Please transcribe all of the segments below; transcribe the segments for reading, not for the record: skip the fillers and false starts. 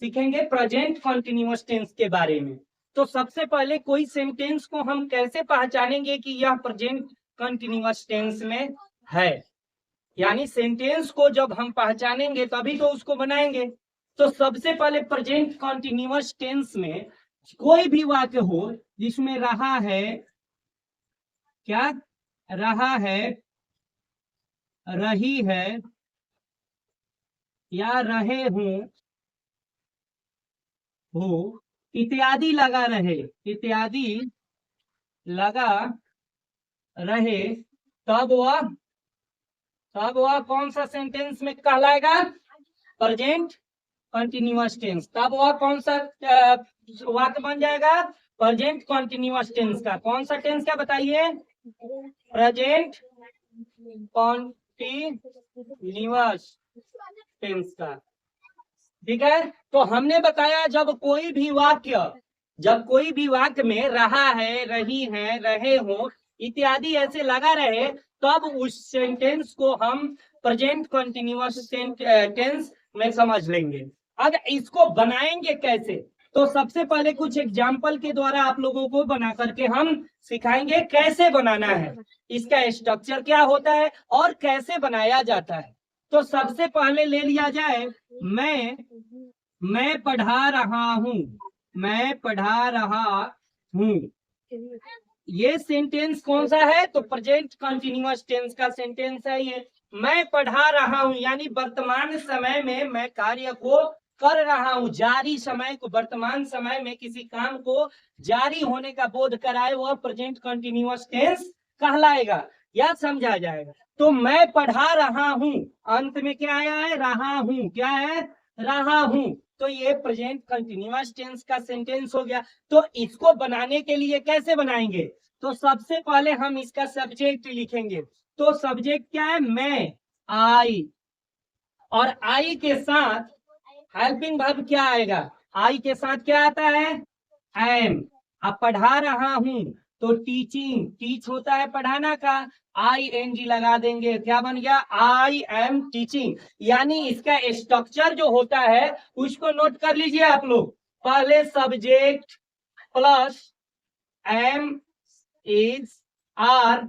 सीखेंगे present continuous tense के बारे में। तो सबसे पहले कोई सेंटेंस को हम कैसे पहचानेंगे कि यह प्रेजेंट कंटिन्यूअस टेंस में है, यानी सेंटेंस को जब हम पहचानेंगे तभी तो उसको बनाएंगे। तो सबसे पहले प्रेजेंट कंटिन्यूअस टेंस में कोई भी वाक्य हो जिसमें रहा है, क्या रहा है, रही है या रहे हूं, हो, इत्यादि लगा रहे, इत्यादि लगा रहे, तब वह कौन सा सेंटेंस में कहलाएगा? Present continuous tense. तब वह कौन सा वाक्य बन जाएगा? प्रेजेंट कंटिन्यूअस टेंस का। कौन सा टेंस का बताइए? प्रेजेंट कंटिन्यूअस टेंस का। ठीक है, तो हमने बताया जब कोई भी वाक्य में रहा है, रही है, रहे हो इत्यादि ऐसे लगा रहे, तब उस सेंटेंस को हम प्रेजेंट कंटिन्यूअस टेंस में समझ लेंगे। अब इसको बनाएंगे कैसे? तो सबसे पहले कुछ एग्जाम्पल के द्वारा आप लोगों को बना करके हम सिखाएंगे कैसे बनाना है, इसका स्ट्रक्चर क्या होता है और कैसे बनाया जाता है। तो सबसे पहले ले लिया जाए, मैं पढ़ा रहा हूं, मैं पढ़ा रहा हूं। ये सेंटेंस कौन सा है? तो प्रेजेंट कंटिन्यूअस टेंस का सेंटेंस है ये। मैं पढ़ा रहा हूं यानी वर्तमान समय में मैं कार्य को कर रहा हूं, जारी समय को, वर्तमान समय में किसी काम को जारी होने का बोध कराए वह प्रेजेंट कंटिन्यूअस टेंस कहलाएगा या समझा जाएगा। तो मैं पढ़ा रहा हूं, अंत में क्या आया है? रहा हूं। क्या है? रहा हूं। तो ये प्रेजेंट कंटिन्यूअस टेंस का सेंटेंस हो गया। तो इसको बनाने के लिए कैसे बनाएंगे? तो सबसे पहले हम इसका सब्जेक्ट लिखेंगे। तो सब्जेक्ट क्या है? मैं, आई, और आई के साथ हेल्पिंग वर्ब क्या आएगा? आई के साथ क्या आता है? एम। अब पढ़ा रहा हूं तो टीचिंग, टीच होता है पढ़ाना का, आई एन जी लगा देंगे, क्या बन गया? I am teaching. यानी इसका स्ट्रक्चर जो होता है उसको नोट कर लीजिए आप लोग। पहले subject plus am is are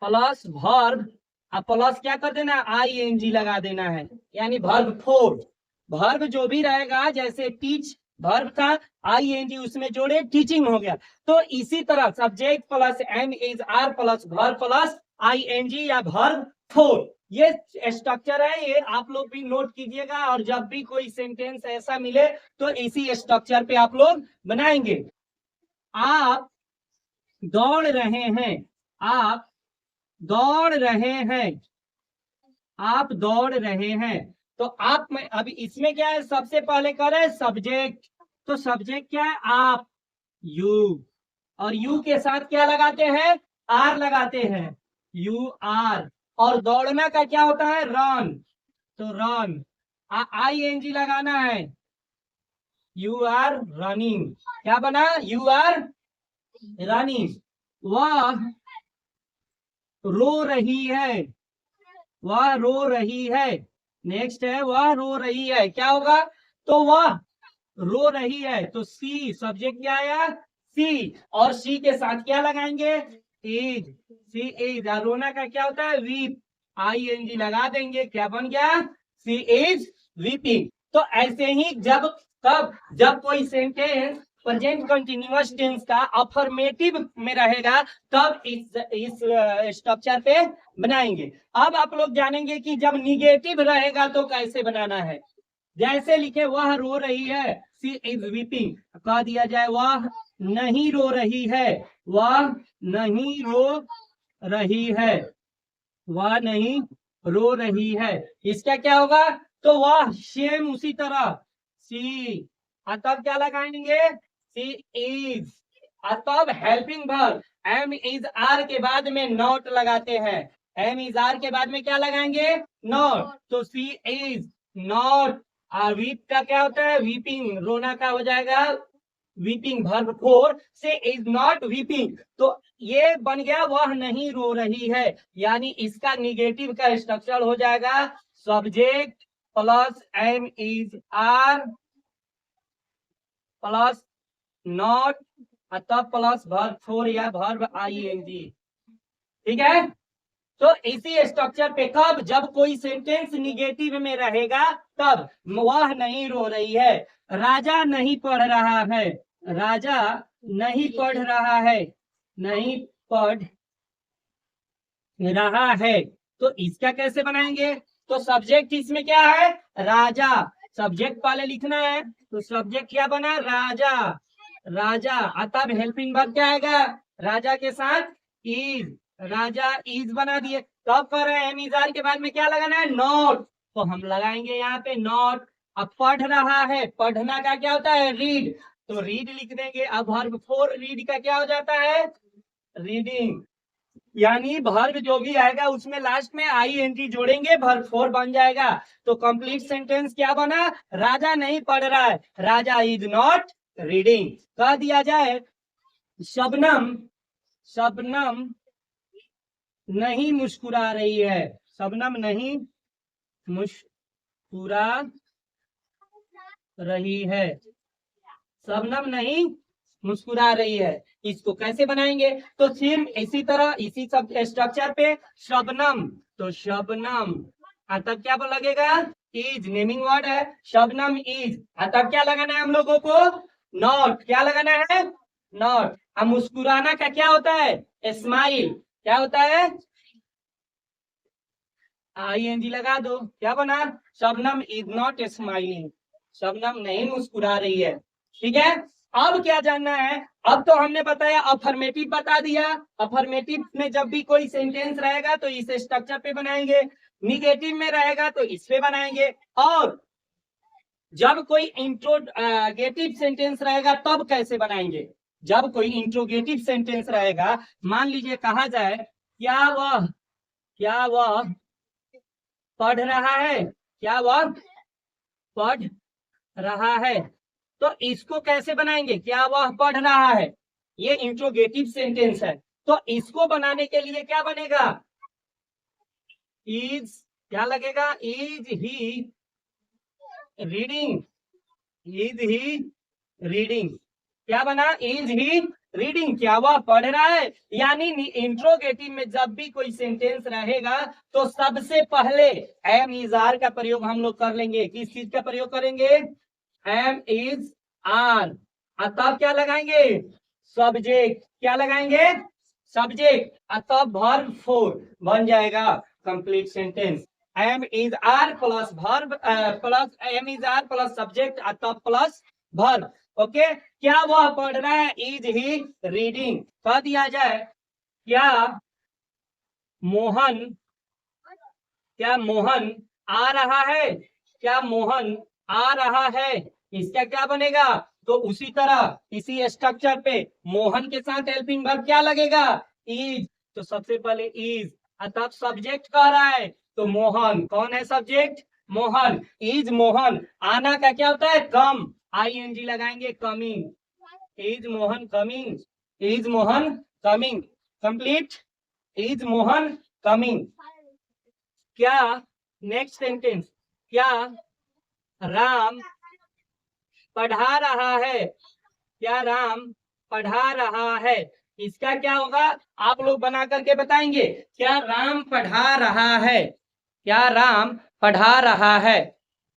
plus verb, अब प्लस क्या कर देना? आई एन जी लगा देना है, यानी वर्ब फोर। वर्ब जो भी रहेगा, जैसे टीच वर्ब था, आई एन जी उसमें जोड़े, टीचिंग हो गया। तो इसी तरह subject plus am is are plus verb plus I N G या वर्ब फोर, ये स्ट्रक्चर है। ये आप लोग भी नोट कीजिएगा और जब भी कोई सेंटेंस ऐसा मिले तो इसी स्ट्रक्चर पे आप लोग बनाएंगे। आप दौड़ रहे हैं, आप दौड़ रहे हैं, आप दौड़ रहे हैं। तो आप में अभी इसमें क्या है? सबसे पहले करें सब्जेक्ट। तो सब्जेक्ट क्या है? आप, यू, और यू के साथ क्या लगाते हैं? आर लगाते हैं, यू आर। और दौड़ना का क्या होता है? रन। तो रन, आई एन जी लगाना है, यू आर रनिंग। क्या बना? You are running. वह रो रही है, वह रो रही है। नेक्स्ट है वह रो रही है, क्या होगा? तो वह रो रही है। तो सी, सब्जेक्ट क्या आया? सी, और सी के साथ क्या लगाएंगे? Is, she is. रोना का क्या होता है? वीप, आई एन जी लगा देंगे, क्या बन गया? सी इज वीपिंग। तो ऐसे ही जब कोई सेंटेंस प्रेजेंट कंटिन्यूअस टेंस का अफर्मेटिव में रहेगा तब इस स्ट्रक्चर पे बनाएंगे। अब आप लोग जानेंगे कि जब निगेटिव रहेगा तो कैसे बनाना है। जैसे लिखे वह रो रही है, सी इज वीपिंग, कह दिया जाए वह नहीं रो रही है, वह नहीं रो रही है, वह नहीं रो रही है। इसका क्या होगा? तो वह सेम उसी तरह सी, तब क्या लगाएंगे? She is. तब helping verb am is are के बाद में नॉट लगाते हैं, एम इज आर के बाद में क्या लगाएंगे? नॉट। तो सी इज नॉट। वीप का क्या होता है? वीपिंग। रोना का हो जाएगा वीपिंग, वर्ब फोर से इज नॉट वीपिंग। तो ये बन गया वह नहीं रो रही है, यानी इसका निगेटिव का स्ट्रक्चर हो जाएगा subject plus am is are plus not तब प्लस वर्ब फोर या वर्ब ing। ठीक है, तो इसी स्ट्रक्चर पे कब, जब कोई सेंटेंस निगेटिव में रहेगा तब। वह नहीं रो रही है, राजा नहीं पढ़ रहा है, राजा नहीं पढ़ रहा है, नहीं पढ़ रहा है, तो इसका कैसे बनाएंगे? तो सब्जेक्ट इसमें क्या है? राजा। सब्जेक्ट पहले लिखना है, तो सब्जेक्ट क्या बना? राजा, राजा। तब हेल्पिंग वर्ब क्या आएगा? राजा के साथ इज, राजा इज बना दिए। तब कर रहे हैं एम के बाद में क्या लगाना है? नॉट। तो हम लगाएंगे यहाँ पे नॉट। अब पढ़ रहा है, पढ़ना का क्या होता है? रीड, तो रीड लिख देंगे। अब वर्ब फोर रीड का क्या हो जाता है? रीडिंग। यानी वर्ब जो भी आएगा उसमें लास्ट में ing जोड़ेंगे, वर्ब फोर बन जाएगा। तो कंप्लीट सेंटेंस क्या बना? राजा नहीं पढ़ रहा है, राजा इज नॉट रीडिंग। कह दिया जाए शबनम, शबनम नहीं मुस्कुरा रही है, शबनम नहीं मुस्कुरा रही है, शबनम नहीं मुस्कुरा रही है। इसको कैसे बनाएंगे? तो सेम इसी तरह, इसी सब स्ट्रक्चर पे शबनम, तो शबनम तब क्या लगेगा? इज, नेमिंग वर्ड है, शबनम इज। तब क्या लगाना है हम लोगों को? नॉट। क्या लगाना है? नॉट। अब मुस्कुराना का क्या होता है? स्माइल। क्या होता है? ing लगा दो, क्या बना? Shabnam is not smiling, Shabnam नहीं मुस्कुरा रही है। ठीक है, अब क्या जानना है? अब तो हमने बताया, अफर्मेटिव बता दिया। अफर्मेटिव में जब भी कोई सेंटेंस रहेगा तो इस स्ट्रक्चर पे बनाएंगे, निगेटिव में रहेगा तो इस पे बनाएंगे, और जब कोई इंट्रोगेटिव सेंटेंस रहेगा तब कैसे बनाएंगे? जब कोई इंट्रोगेटिव सेंटेंस रहेगा, मान लीजिए कहा जाए क्या वह पढ़ रहा है, क्या वह पढ़ रहा है, तो इसको कैसे बनाएंगे? क्या वह पढ़ रहा है, ये इंट्रोगेटिव सेंटेंस है, तो इसको बनाने के लिए क्या बनेगा? इज, क्या लगेगा? Is he reading, is he reading. क्या बना? इज ही रीडिंग, क्या वह पढ़ रहा है। यानी इंट्रोगेटिव में जब भी कोई सेंटेंस रहेगा तो सबसे पहले एम इज आर का प्रयोग हम लोग कर लेंगे। किस चीज का प्रयोग करेंगे? Am is are. तब क्या लगाएंगे? सब्जेक्ट। क्या लगाएंगे? सब्जेक्ट। तब वर्ब फोर बन जाएगा complete sentence. Am is are plus verb plus am is are plus subject तब प्लस वर्ब। ओके, क्या वह पढ़ रहा है? Is he reading. कह दिया जाए क्या मोहन, क्या मोहन आ रहा है, क्या मोहन आ रहा है, इसका क्या बनेगा? तो उसी तरह इसी स्ट्रक्चर पे मोहन के साथ हेल्पिंग वर्ब क्या लगेगा? इज। तो सबसे पहले इज, तब सब्जेक्ट कह रहा है तो मोहन। कौन है सब्जेक्ट? मोहन। इज मोहन। आना का क्या होता है? कम, ing लगाएंगे, coming. Is Mohan coming, is Mohan coming. Complete, is Mohan coming. क्या नेक्स्ट सेंटेंस, क्या राम पढ़ा रहा है, क्या राम पढ़ा रहा है, इसका क्या होगा? आप लोग बना करके बताएंगे। क्या राम पढ़ा रहा है, क्या राम पढ़ा रहा है।